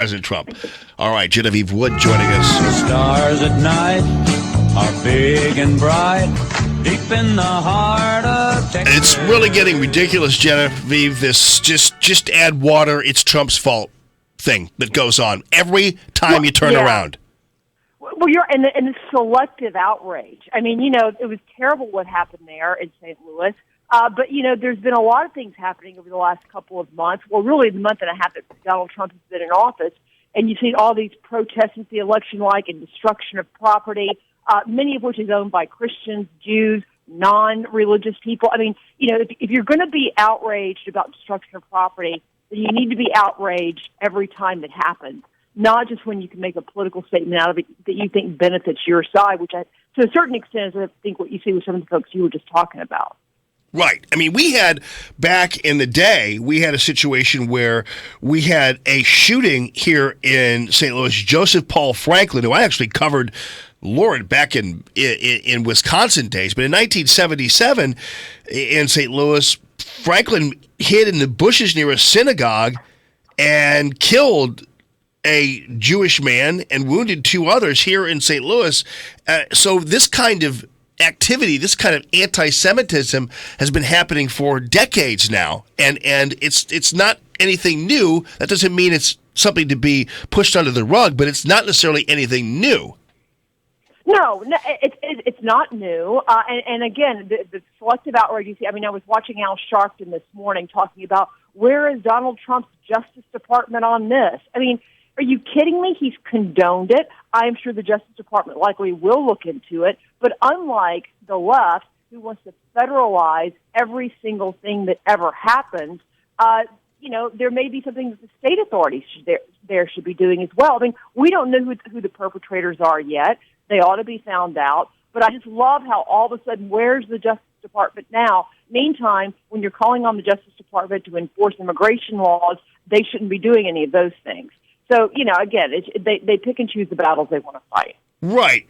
President Trump. All right, Genevieve Wood joining us. The stars at night are big and bright, deep in the heart of Texas. It's really getting ridiculous, Genevieve. This just add water, it's Trump's fault thing that goes on every time you turn around. Well, you're in the selective outrage. I mean, it was terrible what happened there in St. Louis. But, there's been a lot of things happening over the last couple of months. Well, really the month and a half that Donald Trump has been in office. And you've seen all these protests since the election, like and destruction of property, many of which is owned by Christians, Jews, non-religious people. I mean, if you're going to be outraged about destruction of property, then you need to be outraged every time it happens, not just when you can make a political statement out of it that you think benefits your side, which to a certain extent is, I think, what you see with some of the folks you were just talking about. Right. I mean, we had, back in the day, we had a situation where we had a shooting here in St. Louis. Joseph Paul Franklin, who I actually covered, Lord, back in Wisconsin days. But in 1977, in St. Louis, Franklin hid in the bushes near a synagogue and killed a Jewish man and wounded two others here in St. Louis. So this kind of activity, this kind of anti-Semitism has been happening for decades now, and it's not anything new. That doesn't mean it's something to be pushed under the rug, but it's not necessarily anything new. No, it's not new. And again, the selective outrage you see. I mean, I was watching Al Sharpton this morning talking about where is Donald Trump's Justice Department on this. I mean, are you kidding me? He's condoned it. I'm sure the Justice Department likely will look into it. But unlike the left, who wants to federalize every single thing that ever happens, there may be something that the state authorities should be doing as well. I mean, we don't know who the perpetrators are yet. They ought to be found out. But I just love how all of a sudden, where's the Justice Department now? Meantime, when you're calling on the Justice Department to enforce immigration laws, they shouldn't be doing any of those things. So, again, they pick and choose the battles they want to fight. Right.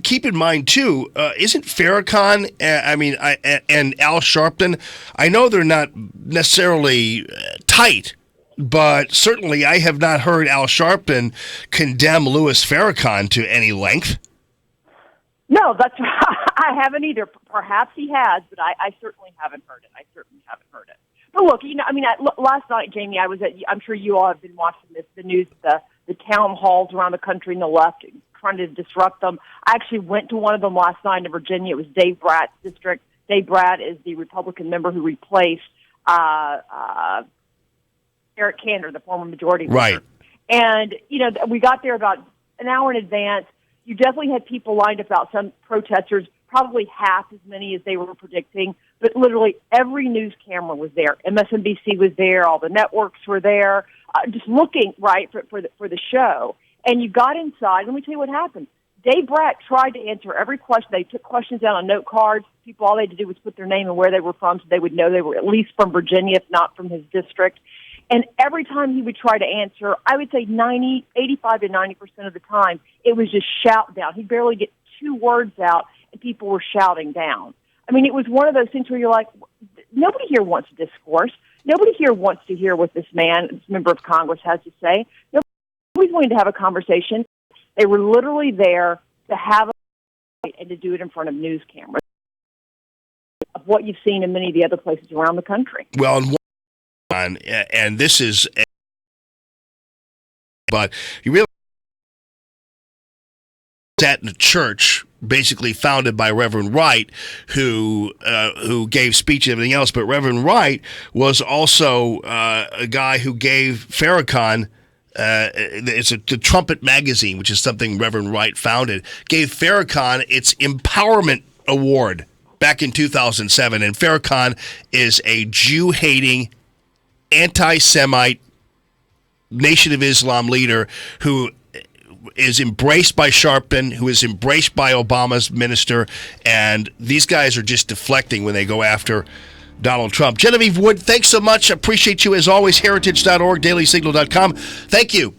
Keep in mind, too, isn't Farrakhan, and Al Sharpton, I know they're not necessarily tight, but certainly I have not heard Al Sharpton condemn Louis Farrakhan to any length. No, that's I haven't either. Perhaps he has, but I certainly haven't heard it. But look, last night, Jamie, I'm sure you all have been watching the news, the town halls around the country and the left trying to disrupt them. I actually went to one of them last night in Virginia. It was Dave Bratt's district. Dave Bratt is the Republican member who replaced Eric Cantor, the former majority leader. Right. And, we got there about an hour in advance. You definitely had people lined up out, some protesters, probably half as many as they were predicting, but literally every news camera was there. MSNBC was there, all the networks were there, just looking, right, for the show. And you got inside. Let me tell you what happened. Dave Bratt tried to answer every question. They took questions down on note cards. People, all they had to do was put their name and where they were from, so they would know they were at least from Virginia, if not from his district. And every time he would try to answer, I would say 85 to 90% of the time, it was just shout down. He'd barely get two words out, and people were shouting down. I mean, it was one of those things where you're like, nobody here wants to discourse. Nobody here wants to hear what this man, this member of Congress, has to say. Nobody's willing to have a conversation. They were literally there to have a fight and to do it in front of news cameras, of what you've seen in many of the other places around the country. Well, and this is, but you really sat in a church basically founded by Reverend Wright, who gave speech and everything else. But Reverend Wright was also a guy who gave Farrakhan, it's the Trumpet magazine, which is something Reverend Wright founded, gave Farrakhan its Empowerment Award back in 2007. And Farrakhan is a Jew-hating, anti-Semite, Nation of Islam leader who is embraced by Sharpton, who is embraced by Obama's minister, and these guys are just deflecting when they go after Donald Trump. Genevieve Wood, thanks so much. Appreciate you as always. Heritage.org, dailysignal.com. Thank you.